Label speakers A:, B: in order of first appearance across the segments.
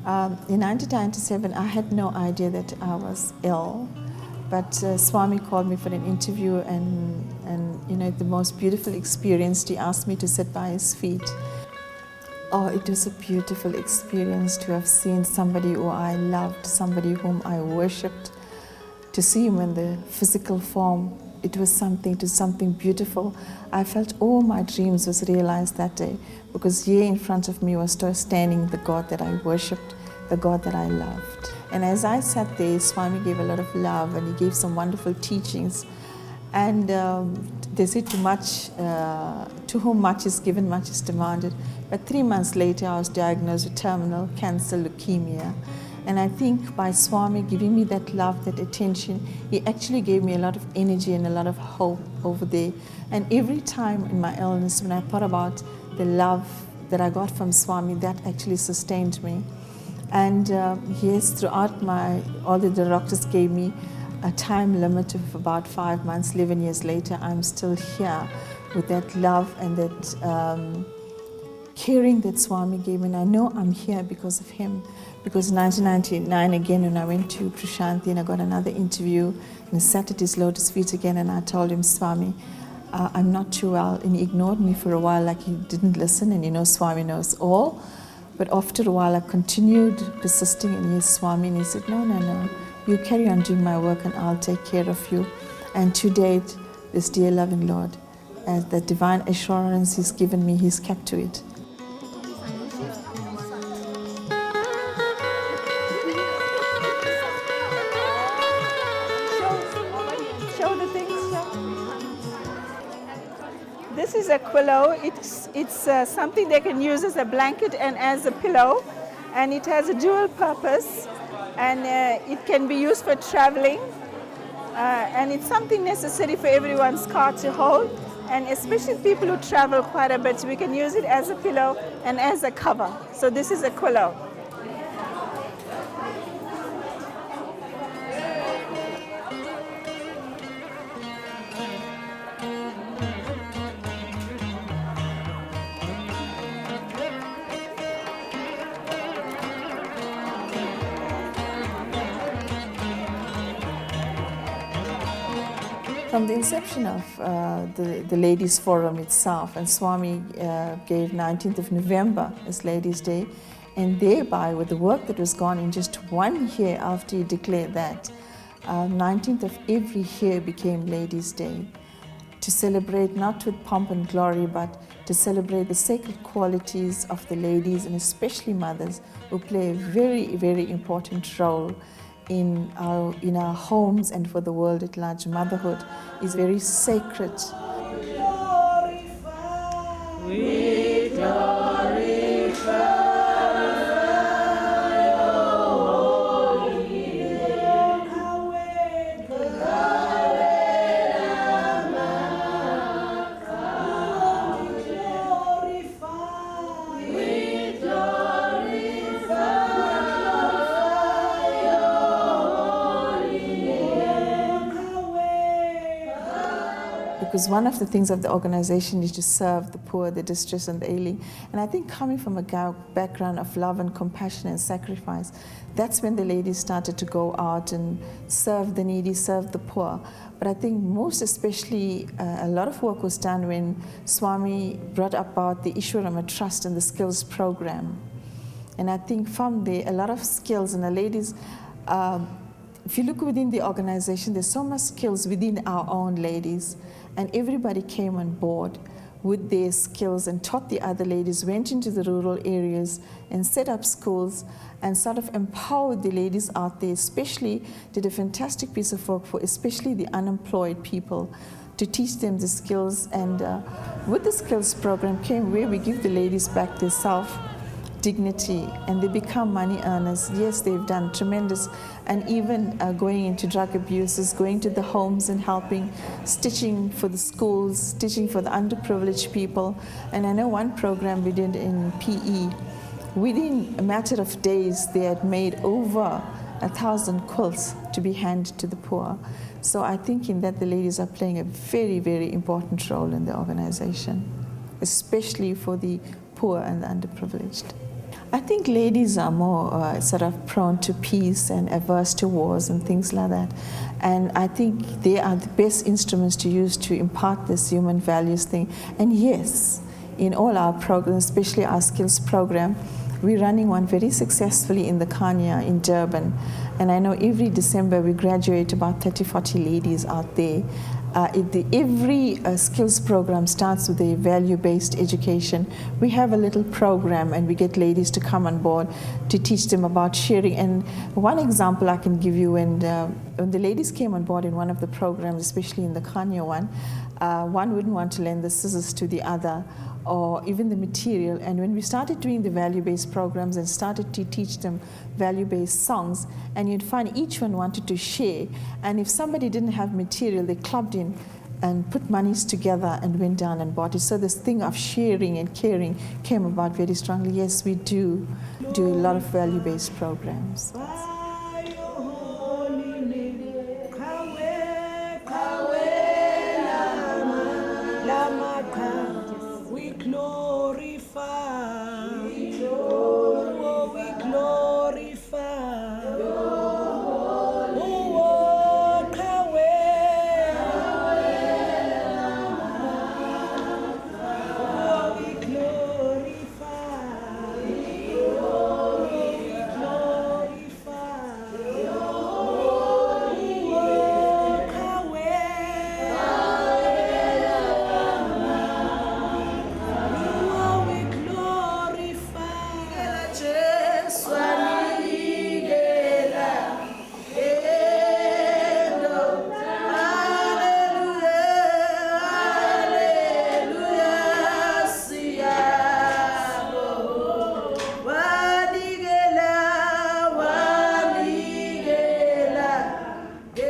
A: In 1997, I had no idea that I was ill, but Swami called me for an interview, and you know, the most beautiful experience. He asked me to sit by his feet. Oh, it was a beautiful experience to have seen somebody who I loved, somebody whom I worshipped, to see him in the physical form. It was something beautiful. I felt all my dreams was realized that day, because here in front of me was still standing the God that I worshipped, the God that I loved. And as I sat there, Swami gave a lot of love, and he gave some wonderful teachings. And they say to whom much is given, much is demanded. But 3 months later, I was diagnosed with terminal cancer, leukemia. And I think by Swami giving me that love, that attention, he actually gave me a lot of energy and a lot of hope over there. And every time in my illness, when I thought about the love that I got from Swami, that actually sustained me. And yes, throughout all the doctors gave me a time limit of about 5 months. 11 years later, I'm still here with that love and that caring that Swami gave me. And I know I'm here because of him. Because in 1999, again, when I went to Prashanthi and I got another interview, and I sat at his lotus feet again, and I told him, Swami, I'm not too well. And he ignored me for a while, like he didn't listen, and you know, Swami knows all. But after a while, I continued persisting in his Swami, and he said, no, you carry on doing my work and I'll take care of you. And to date, this dear loving Lord, as the divine assurance he's given me, he's kept to it. Show the things. This is a quillo. It's something they can use as a blanket and as a pillow, and it has a dual purpose, and it can be used for traveling, and it's something necessary for everyone's car to hold, and especially people who travel quite a bit, we can use it as a pillow and as a cover. So this is a quillo. From the inception of the Ladies Forum itself, and Swami gave 19th of November as Ladies' Day, and thereby with the work that was gone in just 1 year after he declared that, 19th of every year became Ladies' Day, to celebrate not with pomp and glory, but to celebrate the sacred qualities of the ladies, and especially mothers, who play a very, very important role in our homes and for the world at large. Motherhood is very sacred. We glorify. Because one of the things of the organization is to serve the poor, the distressed, and the ailing. And I think coming from a background of love and compassion and sacrifice, that's when the ladies started to go out and serve the needy, serve the poor. But I think most especially a lot of work was done when Swami brought about the Ishwarama Trust and the skills program. And I think from there, a lot of skills, and the ladies, if you look within the organization, there's so much skills within our own ladies. And everybody came on board with their skills and taught the other ladies, went into the rural areas and set up schools and sort of empowered the ladies out there, especially did a fantastic piece of work for especially the unemployed people, to teach them the skills. And with the skills program came where we give the ladies back their self-dignity and they become money earners. Yes, they've done tremendous, and even going into drug abuses, going to the homes and helping, stitching for the schools, stitching for the underprivileged people. And I know one program we did in PE, within a matter of days, they had made over 1,000 quilts to be handed to the poor. So I think in that the ladies are playing a very, very important role in the organization, especially for the poor and the underprivileged. I think ladies are more sort of prone to peace and averse to wars and things like that. And I think they are the best instruments to use to impart this human values thing. And yes, in all our programs, especially our skills program, we're running one very successfully in the Kanya in Durban. And I know every December we graduate about 30, 40 ladies out there. Every skills program starts with a value-based education. We have a little program and we get ladies to come on board to teach them about sharing. And one example I can give you, when the ladies came on board in one of the programs, especially in the Kanya one wouldn't want to lend the scissors to the other, or even the material. And when we started doing the value-based programs and started to teach them value-based songs, and you'd find each one wanted to share. And if somebody didn't have material, they clubbed in and put monies together and went down and bought it. So this thing of sharing and caring came about very strongly. Yes, we do a lot of value-based programs.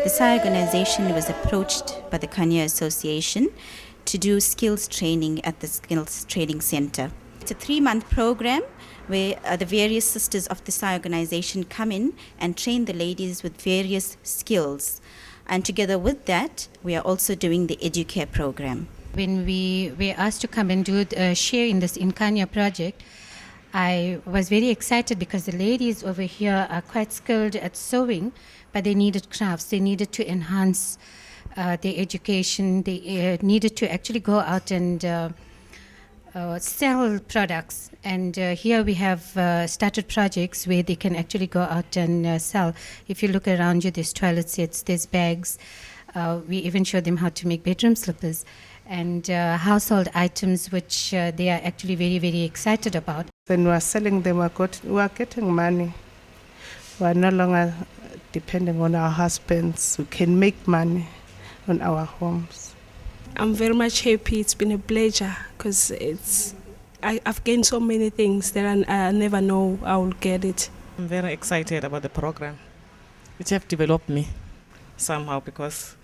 B: The SAI organization was approached by the Kanya Association to do skills training at the Skills Training Center. It's a 3-month program where the various sisters of the SAI organization come in and train the ladies with various skills. And together with that, we are also doing the Educare program.
C: When we were asked to come and do a share in this Kanya project, I was very excited because the ladies over here are quite skilled at sewing, but they needed crafts. They needed to enhance their education. They needed to actually go out and sell products. And here we have started projects where they can actually go out and sell. If you look around you, there's toilet sets, there's bags. We even show them how to make bedroom slippers and household items, which they are actually very, very excited about.
D: When we are selling them, we are getting money. We are no longer depending on our husbands. We can make money on our homes.
E: I'm very much happy. It's been a pleasure because I've gained so many things that I never know I will get it.
F: I'm very excited about the program, which have developed me somehow, because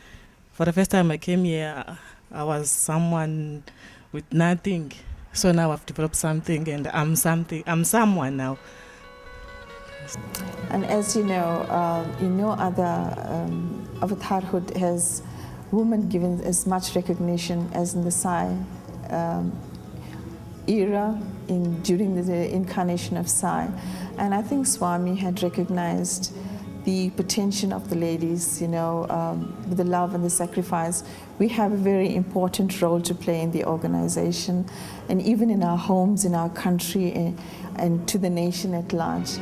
F: for the first time I came here, I was someone with nothing. So now I've developed something and I'm someone now.
A: And as you know, in no other avatarhood has women given as much recognition as in the Sai era during the incarnation of Sai. And I think Swami had recognized the potential of the ladies, with the love and the sacrifice. We have a very important role to play in the organization and even in our homes, in our country, and to the nation at large.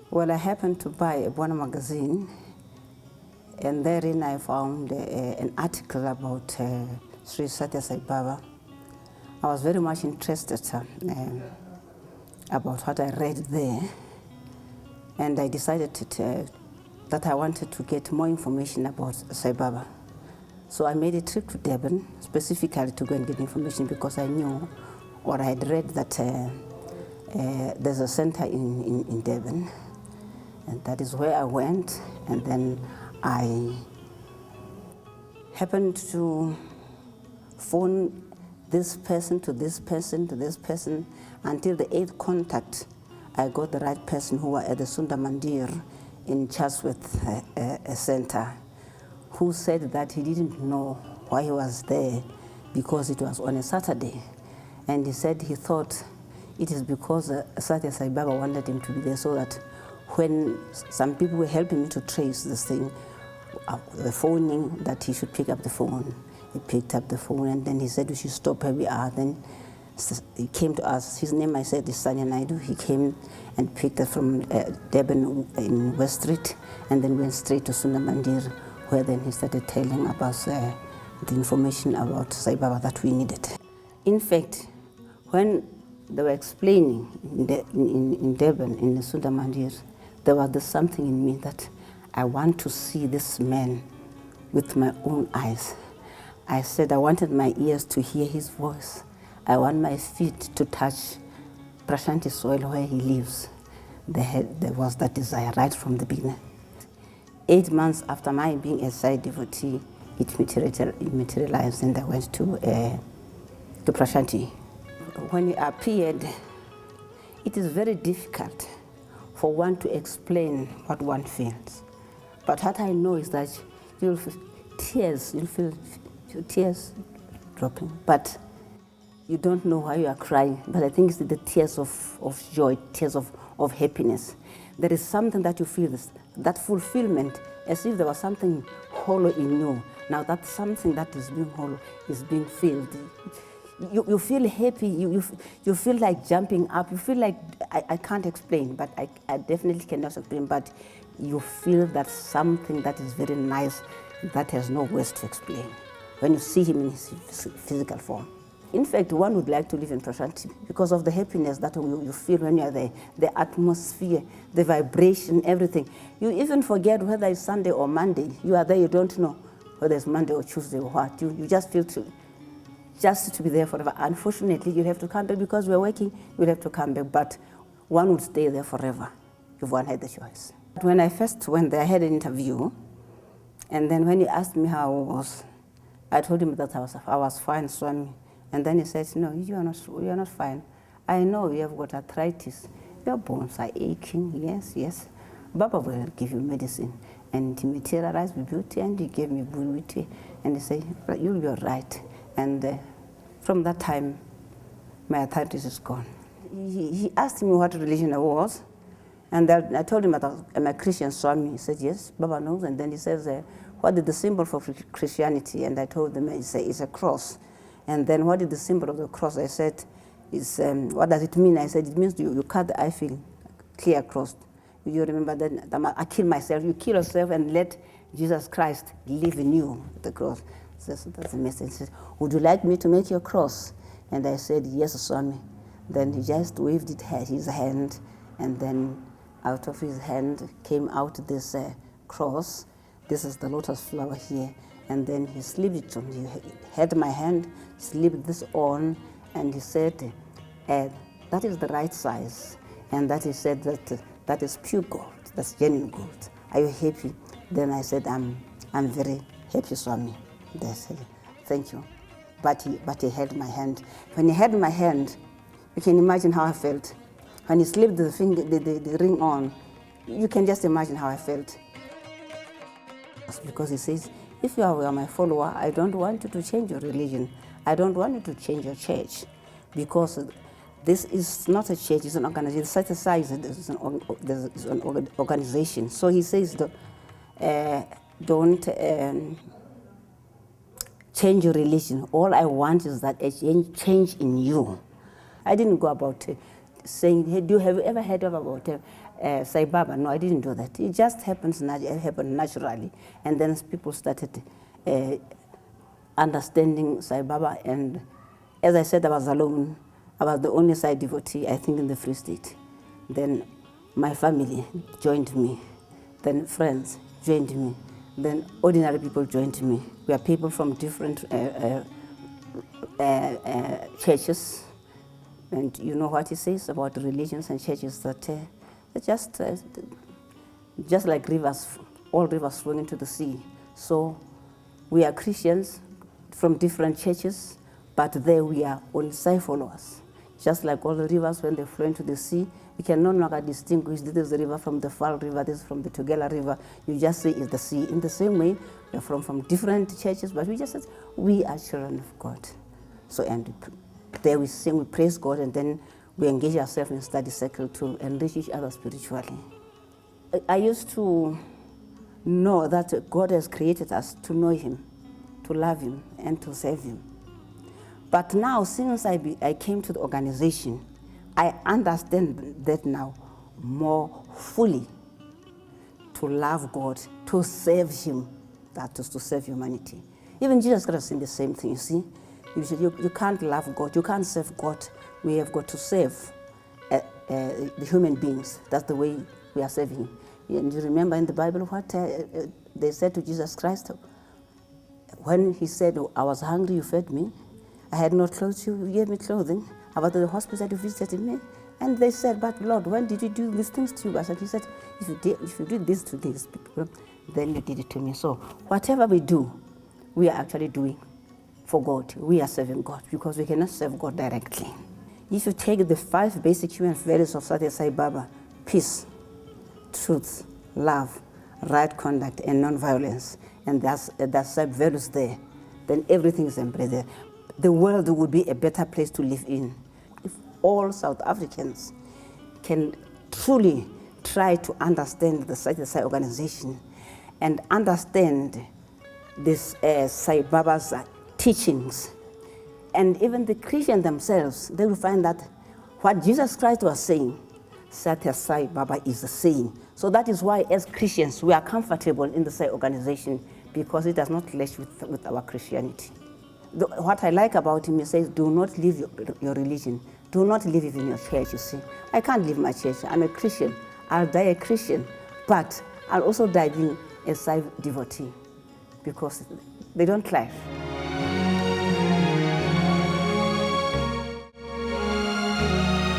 G: Well, I happened to buy a Bwana magazine, and therein I found an article about Sri Satya Sai Baba. I was very much interested about what I read there, and I decided that I wanted to get more information about Sai Baba. So I made a trip to Durban, specifically to go and get information, because I knew, or I had read that there's a center in Durban. And that is where I went, and then I happened to phone this person to this person to this person, until the 8th contact, I got the right person who were at the Sunda Mandir in Chatsworth Center, who said that he didn't know why he was there because it was on a Saturday. And he said he thought it is because Satya Sai Baba wanted him to be there so that when some people were helping me to trace this thing, the phoning, that he should pick up the phone. He picked up the phone and then he said we should stop where we are. Then he came to us. His name I said is Sanya Naidu. He came and picked us from Durban in West Street and then went straight to Sunda Mandir, where then he started telling us the information about Sai Baba that we needed. In fact, when they were explaining in Durban, in the Sunda Mandir, there was something in me that I want to see this man with my own eyes. I said I wanted my ears to hear his voice. I want my feet to touch Prashanti soil where he lives. There was that desire right from the beginning. 8 months after my being a side devotee, it materialized and I went to Prashanti. When he appeared, it is very difficult for one to explain what one feels. But what I know is that you'll feel tears dropping, but you don't know why you are crying. But I think it's the tears of joy, tears of happiness. There is something that you feel, that fulfillment, as if there was something hollow in you. Now that something that is being hollow is being filled. You feel happy, you feel like jumping up, you feel like, I can't explain, but I definitely cannot explain, but you feel that something that is very nice, that has no words to explain, when you see him in his physical form. In fact, one would like to live in Prashanti because of the happiness that you feel when you are there, the atmosphere, the vibration, everything. You even forget whether it's Sunday or Monday. You are there, you don't know whether it's Monday or Tuesday or what. You just feel just to be there forever. Unfortunately, you have to come back because we're working, you'll have to come back, but one would stay there forever if one had the choice. When I first went there, I had an interview, and then when he asked me how I was, I told him that I was fine, Swami. And then he said, no, you are not fine. I know you have got arthritis. Your bones are aching, yes. Baba will give you medicine. And he materialized with beauty, and he gave me beauty. And he said, you'll be all right. And from that time, my arthritis is gone. He asked me what religion I was. And I told him that I'm a Christian, Swami. He said, yes, Baba knows. And then he says, what is the symbol for Christianity? And I told him, it's a cross. And then what is the symbol of the cross? I said, what does it mean? I said, it means you cut the I-feel clear across. You remember that I kill myself. You kill yourself and let Jesus Christ live in you, the cross. So that's the message. He said, would you like me to make your cross? And I said, yes, Swami. Then he just waved his hand, and then out of his hand came out this cross. This is the lotus flower here. And then he slipped it on. He had my hand, slipped this on, and he said, that is the right size. And that he said that is pure gold, that's genuine gold. Are you happy? Then I said, I'm very happy, Swami. They said, thank you. But he held my hand. When he held my hand, you can imagine how I felt. When he slipped the ring on, you can just imagine how I felt. Because he says, if you are my follower, I don't want you to change your religion. I don't want you to change your church. Because this is not a church, it's an organization. Such a size, it's an organization. So he says, don't change your religion. All I want is that a change in you. I didn't go about saying, hey, have you ever heard about Sai Baba? No, I didn't do that. It just happened naturally. And then people started understanding Sai Baba. And as I said, I was alone. I was the only Sai devotee, I think, in the Free State. Then my family joined me. Then friends joined me. Then ordinary people joined me. We are people from different churches. And you know what he says about religions and churches, that they're just like rivers, all rivers flowing into the sea. So we are Christians from different churches, but there we are only side followers. Just like all the rivers, when they flow into the sea, you can no longer distinguish this is the river from the Fall River, this is from the Tugela River. You just say it's the sea. In the same way, we're from different churches, but we just said we are children of God. So, and there we sing, we praise God, and then we engage ourselves in study circle to enrich each other spiritually. I used to know that God has created us to know Him, to love Him, and to serve Him. But now, since I came to the organization, I understand that now more fully, to love God, to serve Him, that is to serve humanity. Even Jesus Christ said the same thing, you see. You can't love God, you can't serve God. We have got to serve the human beings. That's the way we are serving Him. And you remember in the Bible what they said to Jesus Christ? When He said, I was hungry, you fed me. I had no clothes, you gave me clothing. I was at the hospital, you visited me. And they said, but Lord, when did you do these things to you? He said, if you did this to these people, then you did it to me. So whatever we do, we are actually doing for God. We are serving God because we cannot serve God directly. If you take the 5 basic human values of Satya Sai Baba, peace, truth, love, right conduct, and non-violence, and that's values there, then everything is embraced there. The world would be a better place to live in if all South Africans can truly try to understand the Satya Sai organization and understand this Sai Baba's teachings. And even the Christians themselves, they will find that what Jesus Christ was saying, Satya Sai Baba is saying. So that is why as Christians, we are comfortable in the Sai organization because it does not clash with our Christianity. What I like about him, he says, do not leave your religion. Do not leave even your church, you see. I can't leave my church. I'm a Christian. I'll die a Christian. But I'll also die being a Sai devotee because they don't clash.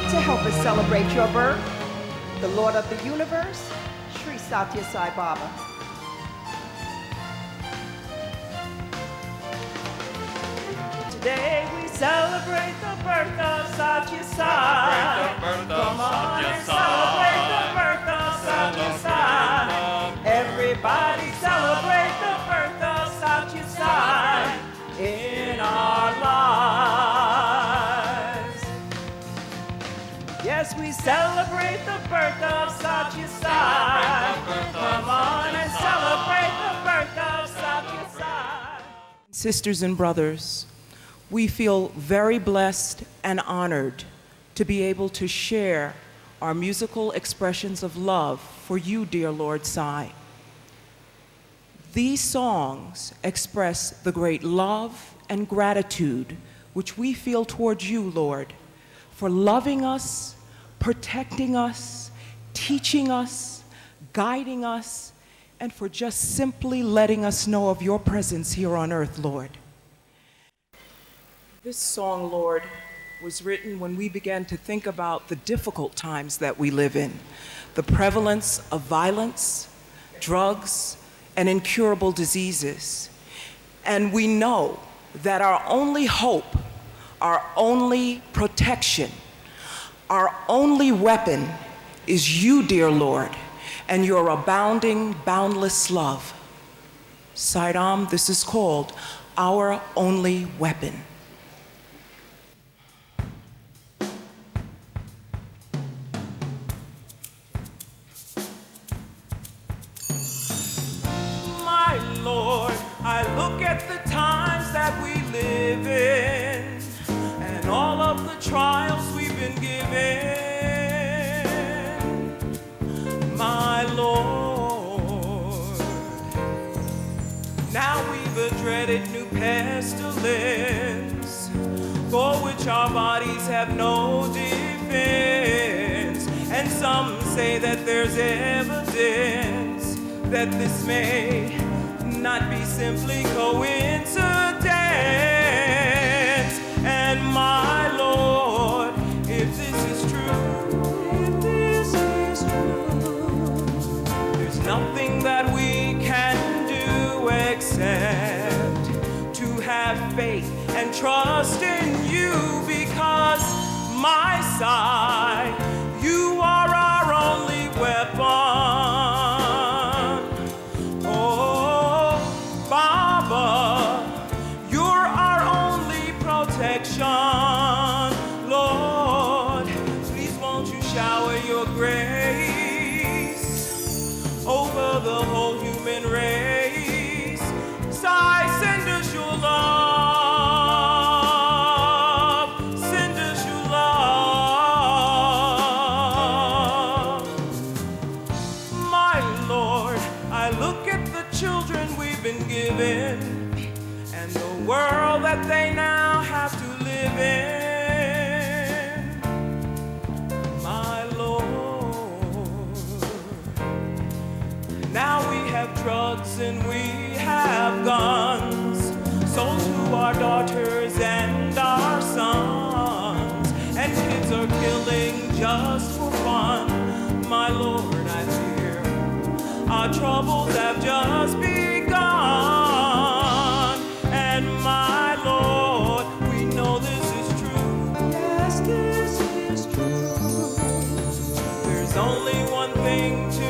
H: To help us celebrate your birth, the Lord of the universe, Sri Satya Sai Baba.
I: Today we celebrate the birth of Satya Sai. Come on and celebrate the birth of Satya Sai. Everybody celebrate the birth of Satya Sai in our lives. Yes, we celebrate the birth of Satya Sai. Come on and celebrate the birth of Satya Sai.
J: Sisters and brothers, we feel very blessed and honored to be able to share our musical expressions of love for you, dear Lord Sai. These songs express the great love and gratitude which we feel towards you, Lord, for loving us, protecting us, teaching us, guiding us, and for just simply letting us know of your presence here on earth, Lord. This song, Lord, was written when we began to think about the difficult times that we live in, the prevalence of violence, drugs, and incurable diseases. And we know that our only hope, our only protection, our only weapon is you, dear Lord, and your abounding, boundless love. Saidam, this is called Our Only Weapon.
I: My Lord, I look at the times that we live in and all of the trials we've been given. My Lord, now we've a dreaded new pestilence for which our bodies have no defense. And some say that there's evidence that this may not be simply coincidence. And my Lord, if this is true, there's nothing that we can do except to have faith and trust in side. You are our only weapon. Oh, Baba, you're our only protection. Lord, please won't you shower your grace over the whole human race. Sigh, send us your love. Send us your love. My Lord, I look at the children we've been given and the world that they now have to live in. My Lord, now we have drugs and we have guns, sold to our daughters and our sons, and kids are killing just for fun. My Lord, I fear our troubles have just begun. And my Lord, we know this is true. Yes, this is true. There's only one thing to